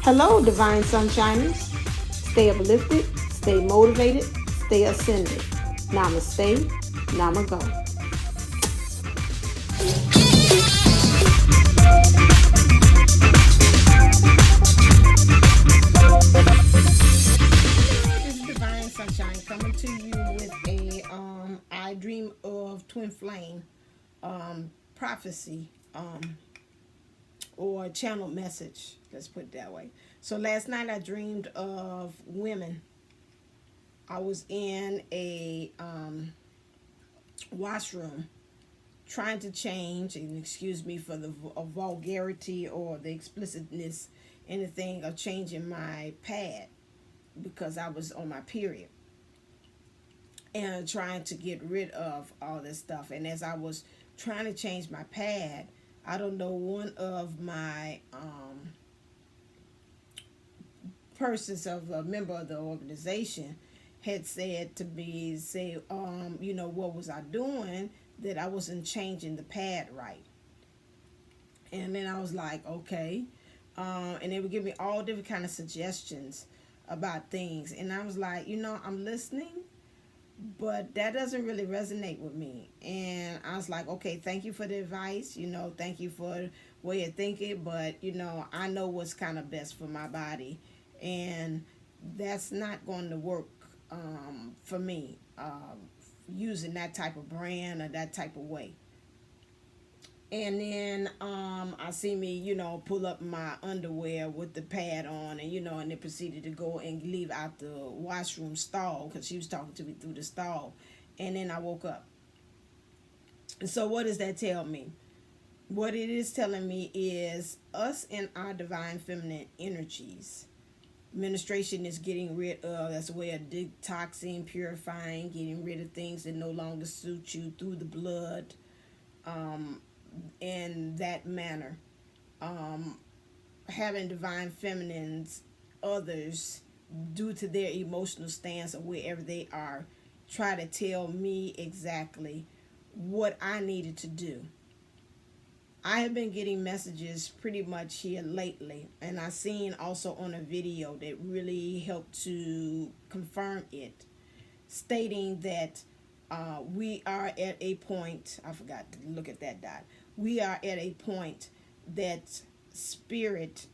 Hello, Divine Sunshiners. Stay uplifted, stay motivated, stay ascended. Namaste, Namago. This is Divine Sunshine coming to you with a I Dream of Twin Flame prophecy or channel message. Let's put it that way. So last night I dreamed of women. I was in a washroom trying to change, and excuse me for the vulgarity or the explicitness, anything of changing my pad because I was on my period and trying to get rid of all this stuff. And as I was trying to change my pad, I don't know, one of my persons of a member of the organization had said to me, what was I doing that I wasn't changing the pad right? And then I was like, okay. And they would give me all different kind of suggestions about things. And I was like, I'm listening, but that doesn't really resonate with me. And I was like, okay, thank you for the advice. Thank you for the way of thinking. But, I know what's kind of best for my body. And that's not going to work for me, using that type of brand or that type of way. And then I see me, pull up my underwear with the pad on, and they proceeded to go and leave out the washroom stall because she was talking to me through the stall. And then I woke up. And so what does that tell me? What it is telling me is us in our divine feminine energies. Menstruation is getting rid of, that's a way of detoxing, purifying, getting rid of things that no longer suit you through the blood. In that manner, having divine feminines, others, due to their emotional stance or wherever they are, try to tell me exactly what I needed to do. I have been getting messages pretty much here lately, and I seen also on a video that really helped to confirm it, stating that we are at a point, I forgot to look at that dot, we are at a point that spirit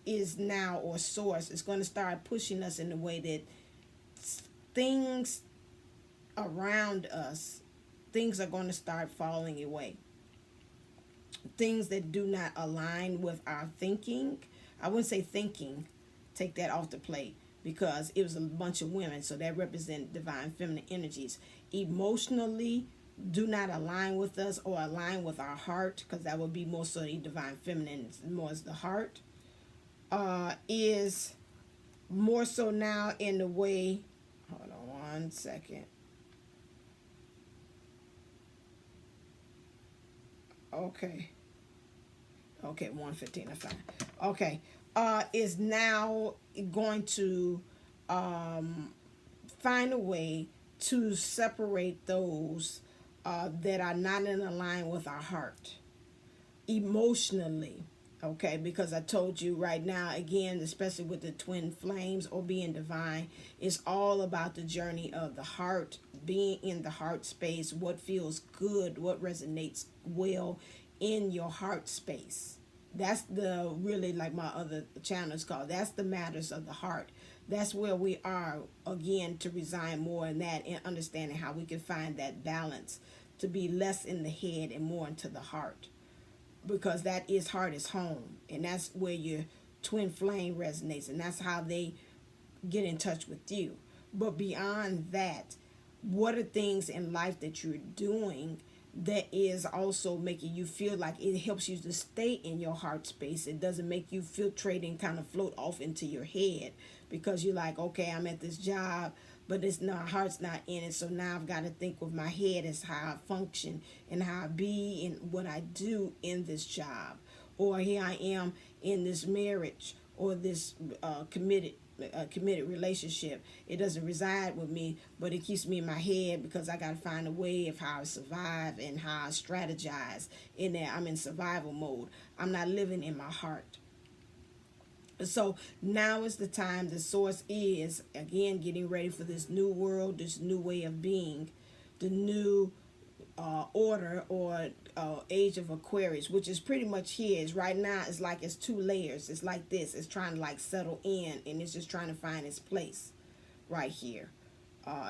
is now, or source is going to start pushing us in the way that things around us, things are going to start falling away. Things that do not align with our thinking. I wouldn't say thinking, take that off the plate, because it was a bunch of women, so that represent divine feminine energies. Emotionally do not align with us or align with our heart, because that would be more so the divine feminine, more as the heart is more so now in the way, hold on one second. Okay, 115, that's fine. Okay, is now going to find a way to separate those that are not in line with our heart emotionally. Okay, because I told you right now, again, especially with the twin flames or being divine, it's all about the journey of the heart, being in the heart space, what feels good, what resonates well in your heart space. That's the really, like my other channel is called, that's the matters of the heart. That's where we are, again, to reside more in that and understanding how we can find that balance to be less in the head and more into the heart, because that is heart is home, and that's where your twin flame resonates, and that's how they get in touch with you. But beyond that, what are things in life that you're doing that is also making you feel like it helps you to stay in your heart space? It doesn't make you filtrate and kind of float off into your head, because you're like, okay, I'm at this job, but it's not, heart's not in it, so now I've got to think with my head as how I function and how I be and what I do in this job. Or here I am in this marriage or this committed relationship. It doesn't reside with me, but it keeps me in my head, because I got to find a way of how I survive and how I strategize in there. I'm in survival mode. I'm not living in my heart. So now is the time. The source is again getting ready for this new world, this new way of being, the new order or age of Aquarius, which is pretty much here. Is right now. It's like it's two layers. It's like this. It's trying to like settle in, and it's just trying to find its place right here.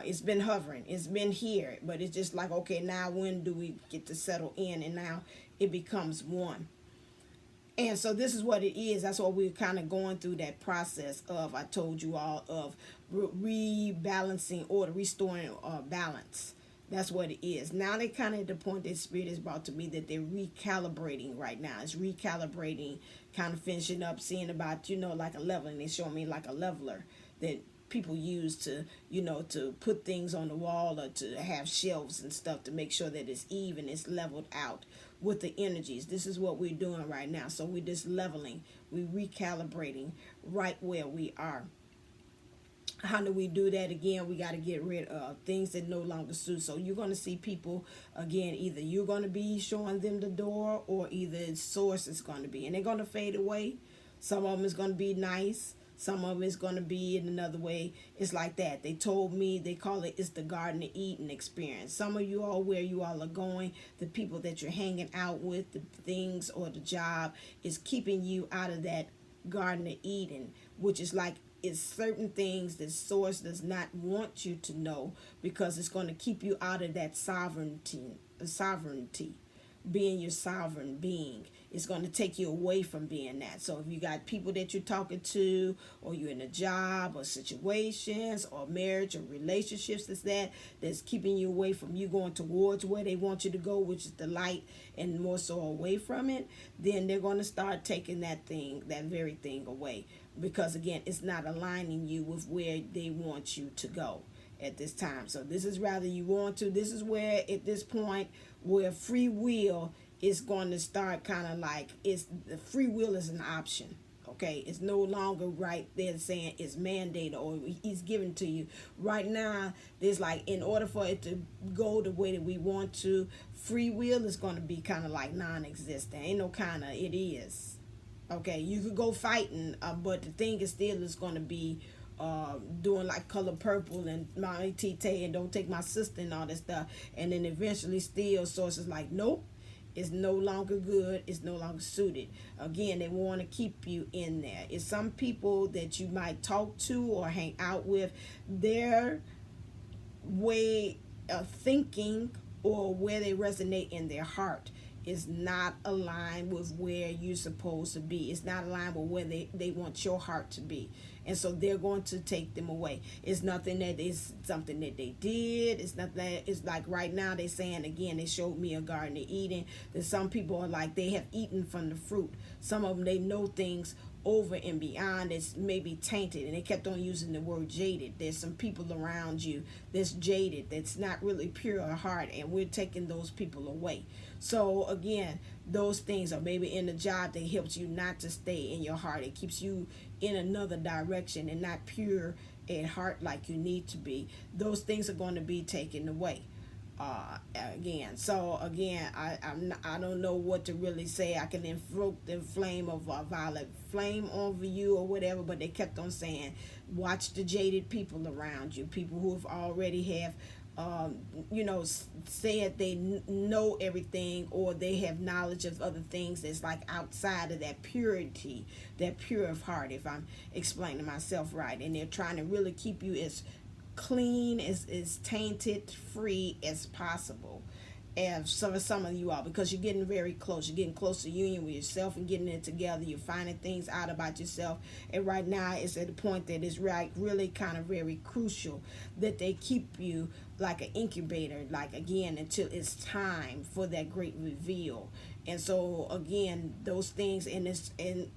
It's been hovering. It's been here, but it's just like, okay, now when do we get to settle in? And now it becomes one. And so this is what it is. That's what we're kind of going through that process of, I told you all, of rebalancing order, restoring balance. That's what it is. Now they kind of at the point that Spirit is brought to me that they're recalibrating right now. It's recalibrating, kind of finishing up, seeing about, like a leveling. They show me like a leveler that people use to, to put things on the wall or to have shelves and stuff to make sure that it's even, it's leveled out with the energies. This is what we're doing right now. So we're just leveling, we're recalibrating right where we are. How do we do that? Again, we got to get rid of things that no longer suit. So you're going to see people, again, either you're going to be showing them the door, or either source is going to be, and they're going to fade away. Some of them is going to be nice. Some of them is going to be in another way. It's like that. They told me, they call it's the Garden of Eden experience. Some of you all, where you all are going, the people that you're hanging out with, the things or the job is keeping you out of that Garden of Eden, which is like, it's certain things that source does not want you to know, because it's going to keep you out of that sovereignty, being your sovereign being. It's going to take you away from being that. So if you got people that you're talking to, or you're in a job or situations or marriage or relationships that's keeping you away from you going towards where they want you to go, which is the light, and more so away from it, then they're going to start taking that very thing away, because again, it's not aligning you with where they want you to go at this time. So this is rather you want to, this is where at this point where free will is going to start kind of like, the free will is an option. Okay, it's no longer right there saying it's mandated or he's given to you. Right now, there's like, in order for it to go the way that we want to, free will is going to be kind of like non-existent. Ain't no kind of, it is. Okay, you could go fighting, but the thing is still is going to be doing like color purple and my tite and don't take my sister and all that stuff, and then eventually still sources like, nope, it's no longer good, it's no longer suited. Again, they want to keep you in there. It's some people that you might talk to or hang out with, their way of thinking or where they resonate in their heart is not aligned with where you're supposed to be. It's not aligned with where they want your heart to be. And so they're going to take them away. It's nothing that is something that they did. It's nothing that, it's like right now they're saying, again, they showed me a Garden of Eden, that some people are like, they have eaten from the fruit. Some of them, they know things over and beyond that's maybe tainted, and they kept on using the word jaded. There's some people around you that's jaded, that's not really pure of heart, and we're taking those people away. So again, those things are maybe in the job that helps you not to stay in your heart. It keeps you in another direction and not pure at heart like you need to be. Those things are going to be taken away. Again, so again, I don't know what to really say. I can invoke the flame of violet flame over you or whatever, but they kept on saying, watch the jaded people around you, people who have already have said they know everything, or they have knowledge of other things that's like outside of that purity, that pure of heart, if I'm explaining myself right. And they're trying to really keep you as clean, as tainted free as possible. And some of you are, because you're getting very close. You're getting close to union with yourself and getting it together. You're finding things out about yourself. And right now it's at the point that it's really kind of very crucial that they keep you like an incubator, like again, until it's time for that great reveal. And so again, those things, and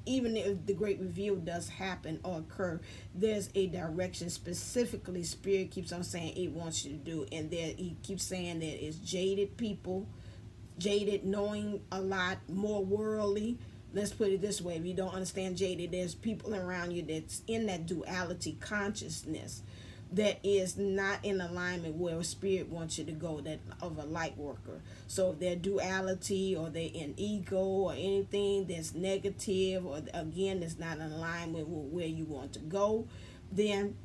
even if the great reveal does happen or occur, there's a direction specifically Spirit keeps on saying it wants you to do. And there he keeps saying that it's jaded people, jaded, knowing a lot, more worldly. Let's put it this way: if you don't understand jaded, there's people around you that's in that duality consciousness, that is not in alignment where spirit wants you to go, that of a light worker. So if they're duality, or they're in ego, or anything that's negative, or again that's not in alignment with where you want to go, then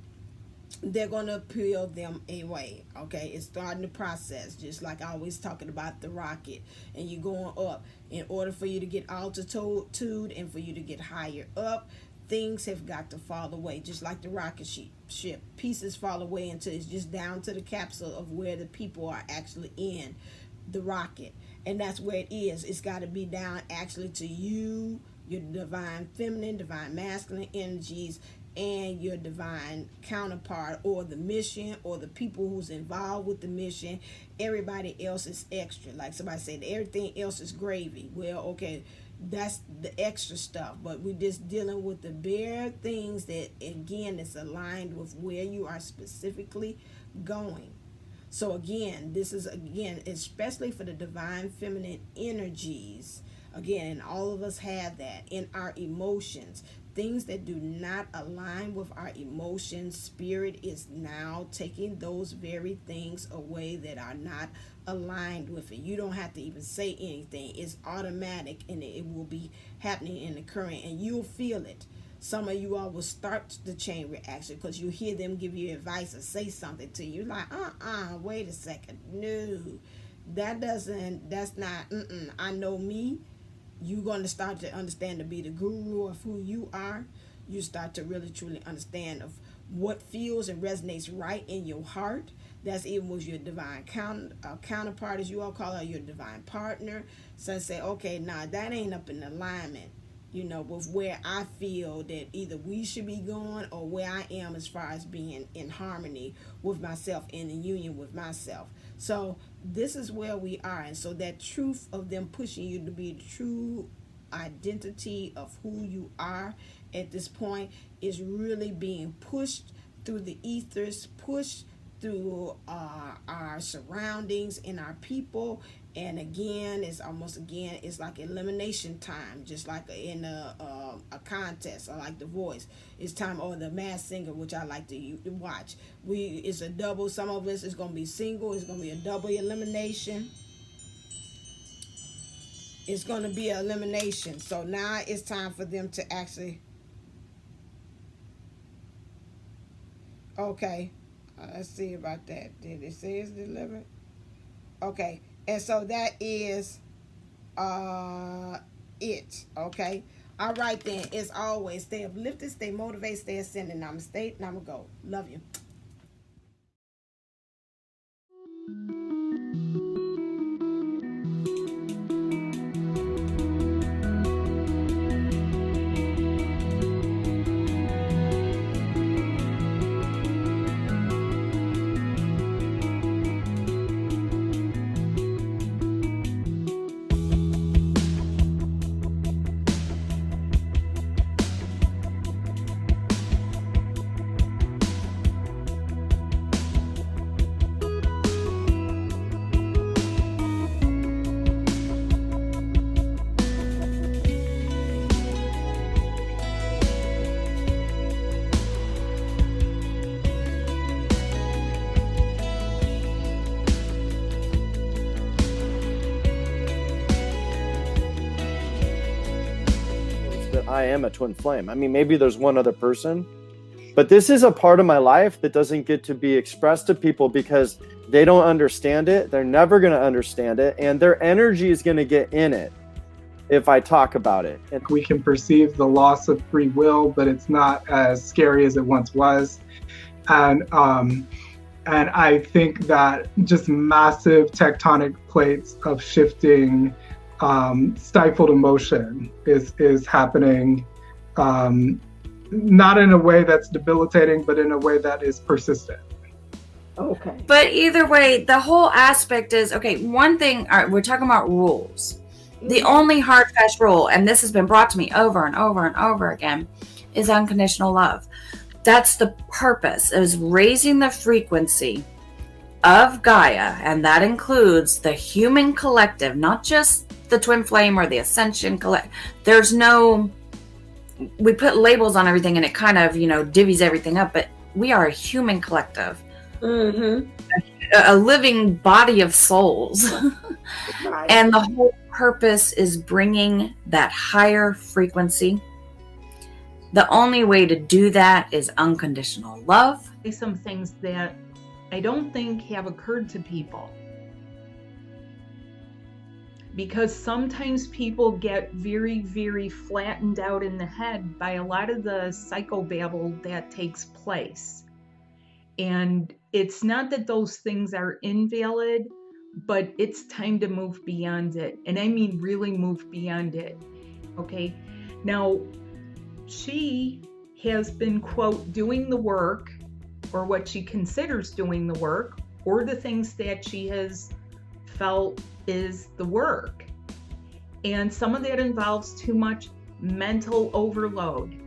they're going to peel them away. Okay, it's starting the process, just like I always talking about the rocket, and you're going up. In order for you to get altitude and for you to get higher up, things have got to fall away, just like the rocket ship. Pieces fall away until it's just down to the capsule of where the people are actually in the rocket. And that's where it is. It's got to be down actually to you, your divine feminine, divine masculine energies, and your divine counterpart, or the mission, or the people who's involved with the mission. Everybody else is extra. Like somebody said, everything else is gravy. Well, okay, that's the extra stuff, but we're just dealing with the bare things that, again, is aligned with where you are specifically going. So again, this is, again, especially for the divine feminine energies, again, and all of us have that in our emotions. Things that do not align with our emotions, spirit is now taking those very things away that are not aligned with it. You don't have to even say anything. It's automatic, and it will be happening and occurring, and you'll feel it. Some of you all will start the chain reaction because you hear them give you advice or say something to you. You're like, wait a second. No, that's not, I know me. You're going to start to understand to be the guru of who you are. You start to really truly understand of what feels and resonates right in your heart. That's even with your divine counterpart, as you all call her, your divine partner. So say, okay, nah, that ain't up in alignment, with where I feel that either we should be going, or where I am as far as being in harmony with myself, in union with myself. So this is where we are. And so that truth of them pushing you to be the true identity of who you are at this point is really being pushed through the ethers, pushed through our surroundings and our people. And again, it's like elimination time, just like in a contest, or like The Voice. It's time, or The Masked Singer, which I like to watch. It's a double. Some of us is going to be single. It's going to be a double elimination. It's going to be an elimination. So now it's time for them to actually. Okay, let's see about that. Did it say it's delivered? Okay. And so that is it. Okay. All right then. As always, stay uplifted, stay motivated, stay ascending. Namaste. Namago. Love you. I am a twin flame. I mean, maybe there's one other person, but this is a part of my life that doesn't get to be expressed to people because they don't understand it. They're never going to understand it, and their energy is going to get in it if I talk about it. And we can perceive the loss of free will, but it's not as scary as it once was. And I think that just massive tectonic plates of shifting stifled emotion is happening, not in a way that's debilitating, but in a way that is persistent. Okay. But either way, the whole aspect is, okay, one thing, all right, we're talking about rules. The only hard, fast rule, and this has been brought to me over and over and over again, is unconditional love. That's the purpose, is raising the frequency of Gaia, and that includes the human collective, not just the twin flame or the ascension collect. There's no, we put labels on everything and it kind of, divvies everything up, but we are a human collective, Mm-hmm. a living body of souls. Right. And the whole purpose is bringing that higher frequency. The only way to do that is unconditional love. Some things that I don't think have occurred to people. Because sometimes people get very, very flattened out in the head by a lot of the psychobabble that takes place. And it's not that those things are invalid, but it's time to move beyond it. And I mean really move beyond it. Okay? Now, she has been, quote, doing the work, or what she considers doing the work, or the things that she has felt is the work. And some of that involves too much mental overload,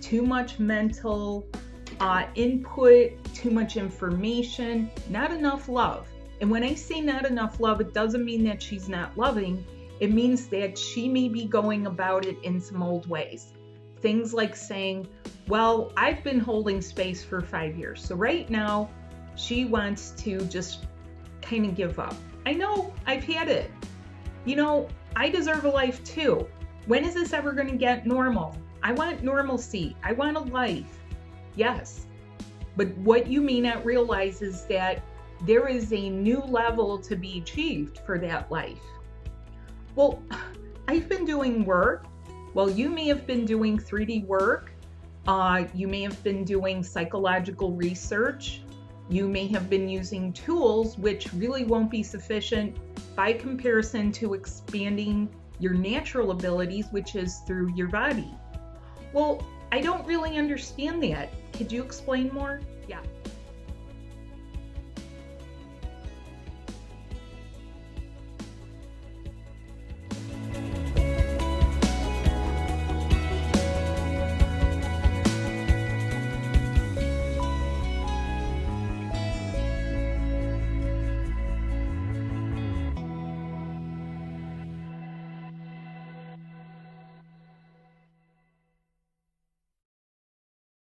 too much mental input, too much information, not enough love. And when I say not enough love, it doesn't mean that she's not loving. It means that she may be going about it in some old ways. Things like saying, well, I've been holding space for 5 years. So right now, she wants to just kind of give up. I know, I've had it. You know, I deserve a life too. When is this ever going to get normal? I want normalcy. I want a life. Yes. But what you may not realize is that there is a new level to be achieved for that life. Well, I've been doing work. Well, you may have been doing 3D work. You may have been doing psychological research. You may have been using tools which really won't be sufficient by comparison to expanding your natural abilities, which is through your body. Well, I don't really understand that. Could you explain more? Yeah.